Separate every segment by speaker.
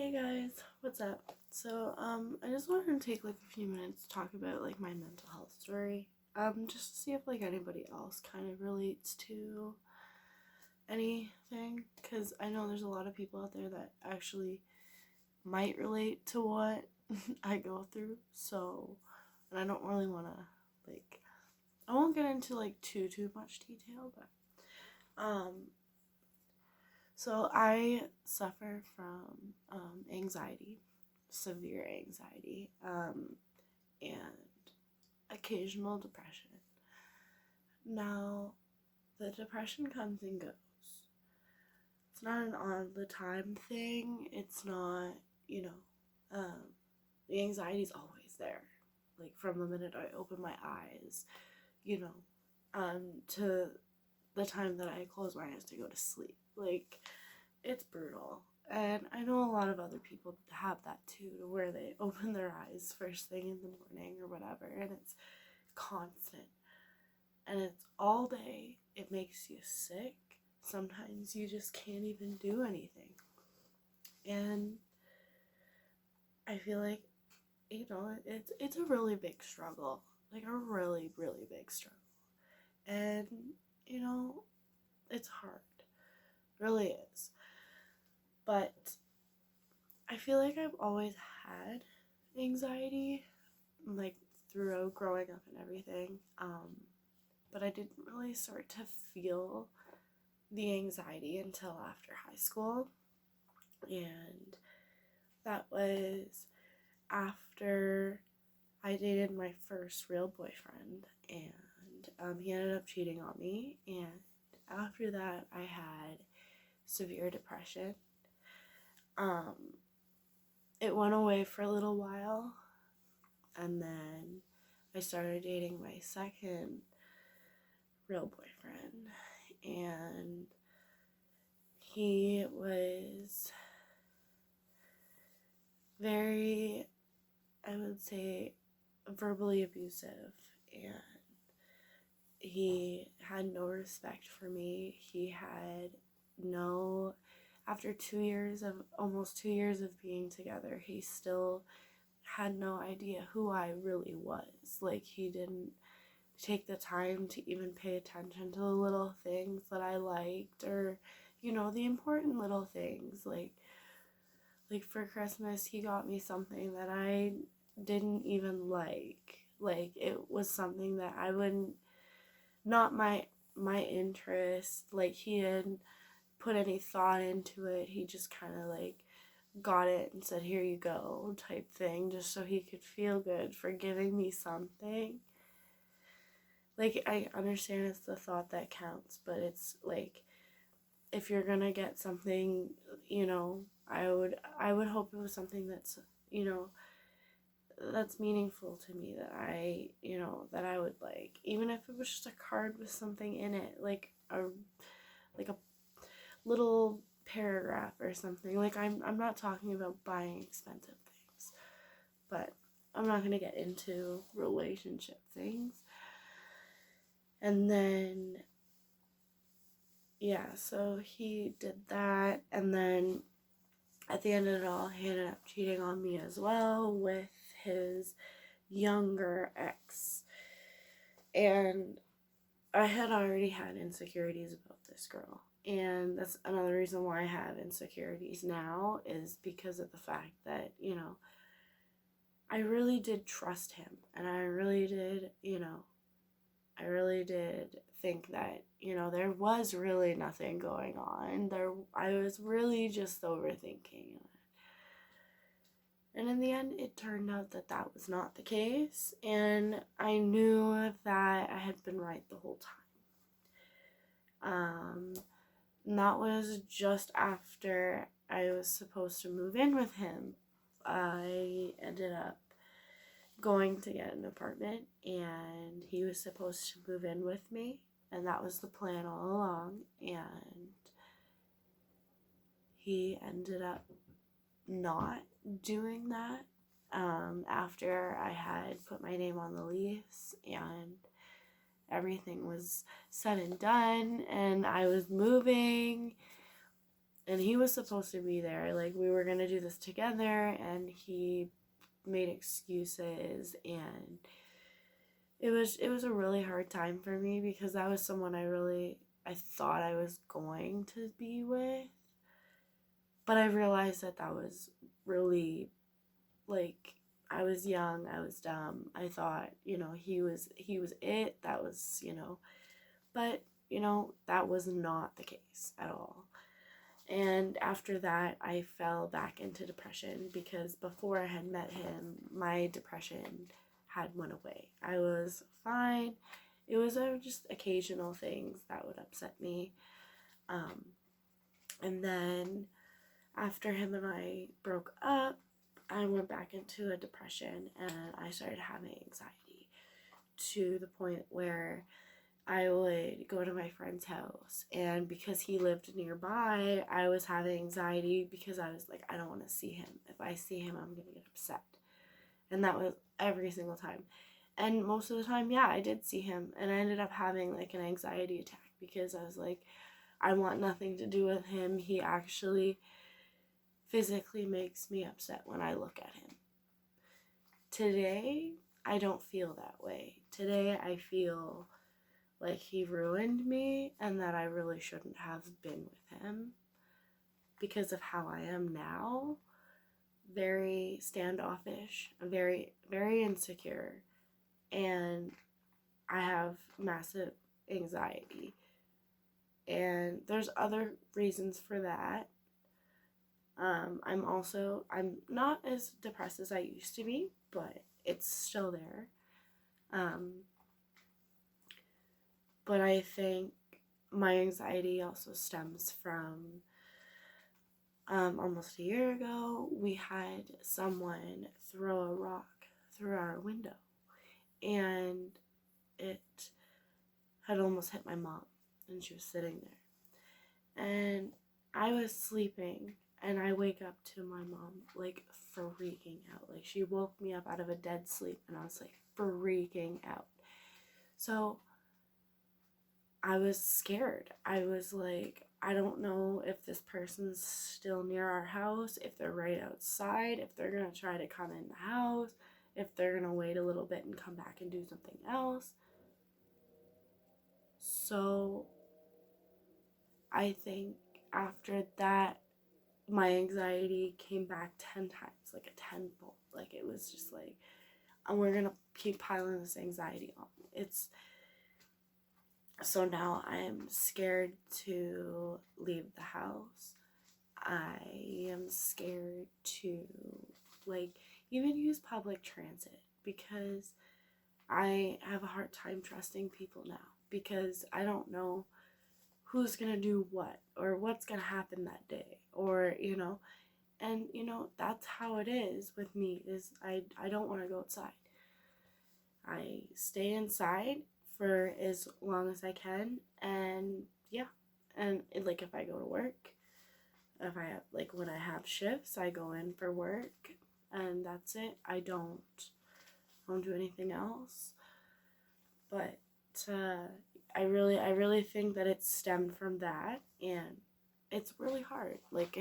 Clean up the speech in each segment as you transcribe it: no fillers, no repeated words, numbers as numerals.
Speaker 1: Hey guys, what's up? I just wanted to take like a few minutes to talk about like my mental health story. Just to see if like anybody else kind of relates to anything, because I know there's a lot of people out there that actually might relate to what I go through. And I don't really want to like, I won't get into like too much detail, but so I suffer from anxiety, severe anxiety, and occasional depression. Now, the depression comes and goes. It's not an all the time thing. It's not, you know, the anxiety's always there. Like from the minute I open my eyes, to the time that I close my eyes to go to sleep. Like, it's brutal. And I know a lot of other people have that too, to where they open their eyes first thing in the morning or whatever, and it's constant. And it's all day. It makes you sick. Sometimes you just can't even do anything. And I feel like, it's a really big struggle. Like a really, really big struggle. And, it's hard. It really is. But I feel like I've always had anxiety, like throughout growing up and everything. But I didn't really start to feel the anxiety until after high school. And that was after I dated my first real boyfriend, and he ended up cheating on me. And after that, I had severe depression. It went away for a little while, and then I started dating my second real boyfriend, and he was very, I would say, verbally abusive, and he had no respect for me. He had no, after almost 2 years of being together, he still had no idea who I really was. Like, he didn't take the time to even pay attention to the little things that I liked, or, the important little things. Like for Christmas, he got me something that I didn't even like. Like, it was something that I wouldn't, not my interest. Like, he didn't put any thought into it. He just kind of like got it and said, "Here you go," type thing, just so he could feel good for giving me something. Like, I understand it's the thought that counts, but it's like, if you're gonna get something, I would hope it was something that's, that's meaningful to me, that that I would like, even if it was just a card with something in it, like a little paragraph or something. Like, I'm not talking about buying expensive things, but I'm not gonna get into relationship things. And then, yeah, so he did that, and then at the end of it all, he ended up cheating on me as well with his younger ex. And I had already had insecurities about this girl. And that's another reason why I have insecurities now, is because of the fact that, I really did trust him. And I really did, think that, there was really nothing going on. I was really just overthinking it. And in the end, it turned out that that was not the case. And I knew that I had been right the whole time. And that was just after I was supposed to move in with him. I ended up going to get an apartment, and he was supposed to move in with me, and that was the plan all along. And he ended up not doing that after I had put my name on the lease and everything was said and done, and I was moving. and he was supposed to be there. Like, we were gonna do this together, and he made excuses, and it was a really hard time for me because that was someone I thought I was going to be with, but I realized that that was really, like, I was young, I was dumb. I thought, he was it. That was, but that was not the case at all. And after that, I fell back into depression because before I had met him, my depression had went away. I was fine. It was just occasional things that would upset me. Um, and then after him and I broke up, I went back into a depression and I started having anxiety to the point where I would go to my friend's house, and because he lived nearby, I was having anxiety because I was like, I don't want to see him. If I see him, I'm going to get upset. And that was every single time. And most of the time, yeah, I did see him, and I ended up having like an anxiety attack because I was like, I want nothing to do with him. He actually physically makes me upset when I look at him. Today, I don't feel that way. Today, I feel like he ruined me and that I really shouldn't have been with him because of how I am now. Very standoffish, very, very insecure, and I have massive anxiety. And there's other reasons for that. I'm not as depressed as I used to be, but it's still there. But I think my anxiety also stems from almost a year ago, we had someone throw a rock through our window, and it had almost hit my mom, and she was sitting there. And I was sleeping, and I wake up to my mom, like, freaking out. Like, she woke me up out of a dead sleep, and I was, like, freaking out. So I was scared. I was like, I don't know if this person's still near our house, if they're right outside, if they're going to try to come in the house, if they're going to wait a little bit and come back and do something else. So I think after that, my anxiety came back 10 times, like a tenfold. Like, it was just like, and we're going to keep piling this anxiety on. So now I am scared to leave the house. I am scared to, like, even use public transit because I have a hard time trusting people now because I don't know who's gonna do what or what's gonna happen that day, or and that's how it is with me. Is I don't want to go outside. I stay inside for as long as I can, and yeah, and like, if I go to work, if I have, like, when I have shifts, I go in for work, and that's it. I don't do anything else. But I really think that it stemmed from that, and it's really hard. Like,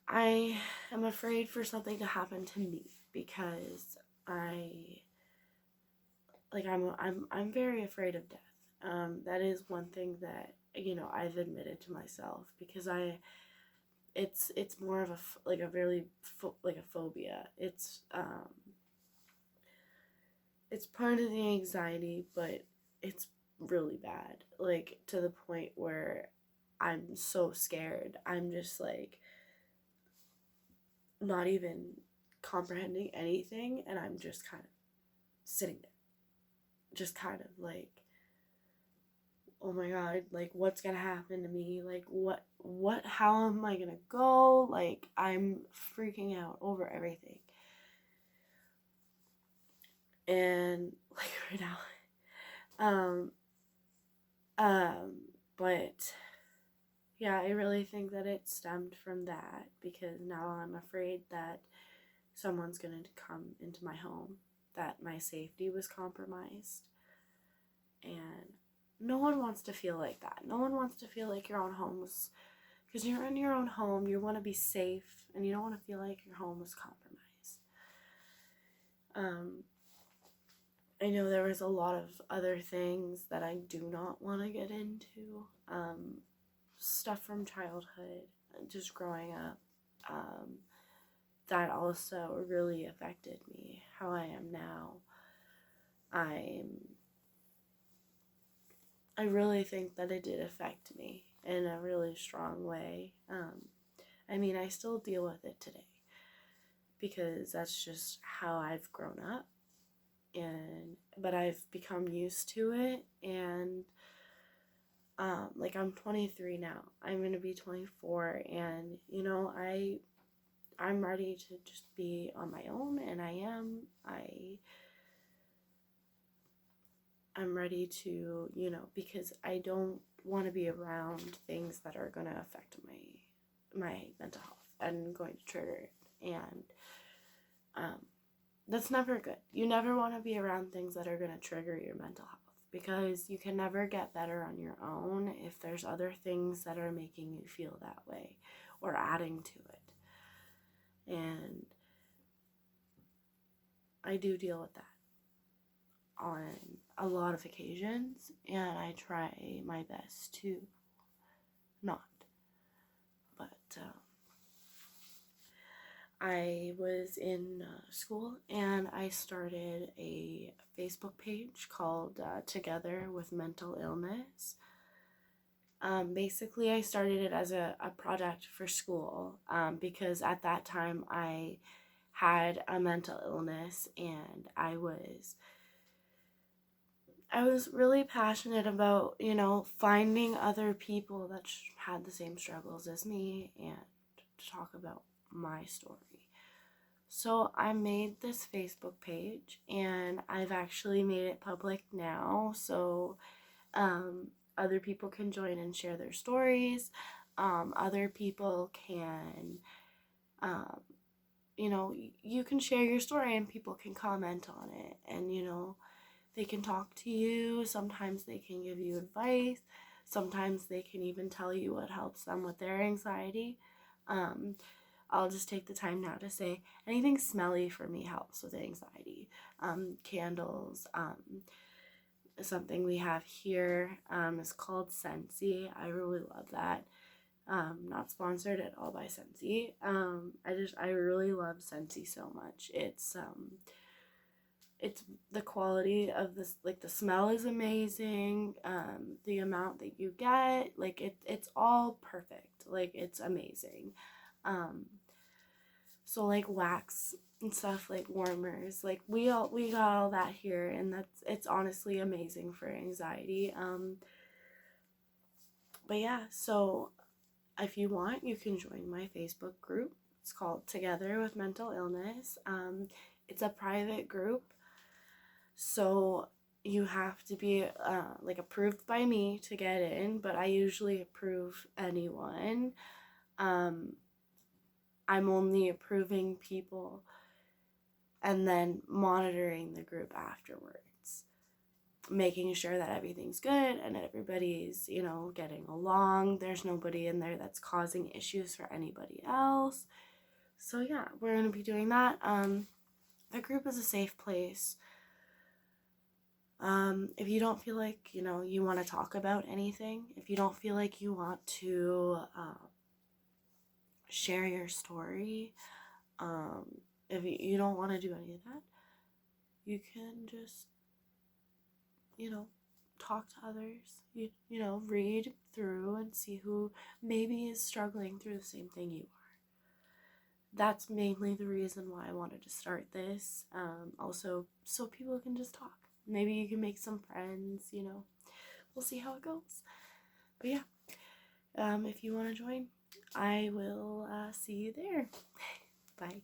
Speaker 1: I am afraid for something to happen to me because I'm very afraid of death. That is one thing that I've admitted to myself because it's more of like a really like a phobia. It's part of the anxiety, but it's really bad. Like, to the point where I'm so scared. I'm just like not even comprehending anything, and I'm just kind of sitting there, just kind of like, oh my god, like, what's gonna happen to me? Like, how am I gonna go? Like, I'm freaking out over everything. And like, right now, um, but yeah, I really think that it stemmed from that because now I'm afraid that someone's gonna come into my home, that my safety was compromised, and no one wants to feel like that. No one wants to feel like your own home's because you're in your own home, you want to be safe, and you don't want to feel like your home was compromised. I know there was a lot of other things that I do not want to get into. Stuff from childhood, just growing up, that also really affected me, how I am now. I really think that it did affect me in a really strong way. I mean, I still deal with it today because that's just how I've grown up, but I've become used to it, and like I'm 23 now. I'm gonna be 24, and I'm ready to just be on my own, and I'm ready to, because I don't want to be around things that are going to affect my mental health and going to trigger it. And that's never good. You never want to be around things that are going to trigger your mental health, because you can never get better on your own if there's other things that are making you feel that way or adding to it. And I do deal with that on a lot of occasions, and I try my best to not. But I was in school, and I started a Facebook page called Together with Mental Illness. Basically, I started it as a project for school, because at that time I had a mental illness, and I was really passionate about, finding other people that had the same struggles as me and to talk about my story. So I made this Facebook page, and I've actually made it public now, so other people can join and share their stories. Other people can, you can share your story and people can comment on it, and they can talk to you. Sometimes they can give you advice. Sometimes they can even tell you what helps them with their anxiety. I'll just take the time now to say anything smelly for me helps with anxiety. Candles. Something we have here is called Scentsy. I really love that. Not sponsored at all by Scentsy. I really love Scentsy so much. It's the quality of this, like the smell is amazing. The amount that you get, like it's all perfect. Like it's amazing. So like wax and stuff, like warmers, like we got all that here, and it's honestly amazing for anxiety. But yeah, so if you want, you can join my Facebook group. It's called Together with Mental Illness. It's a private group, so you have to be like approved by me to get in, but I usually approve anyone. I'm only approving people and then monitoring the group afterwards, making sure that everything's good and everybody's, getting along. There's nobody in there that's causing issues for anybody else. So yeah, we're going to be doing that. The group is a safe place. If you don't feel like, you want to talk about anything, if you don't feel like you want to share your story, if you don't want to do any of that, you can just, talk to others, read through and see who maybe is struggling through the same thing you are. That's mainly the reason why I wanted to start this. Also, so people can just talk. Maybe you can make some friends, we'll see how it goes. But yeah, if you want to join, I will see you there. Bye.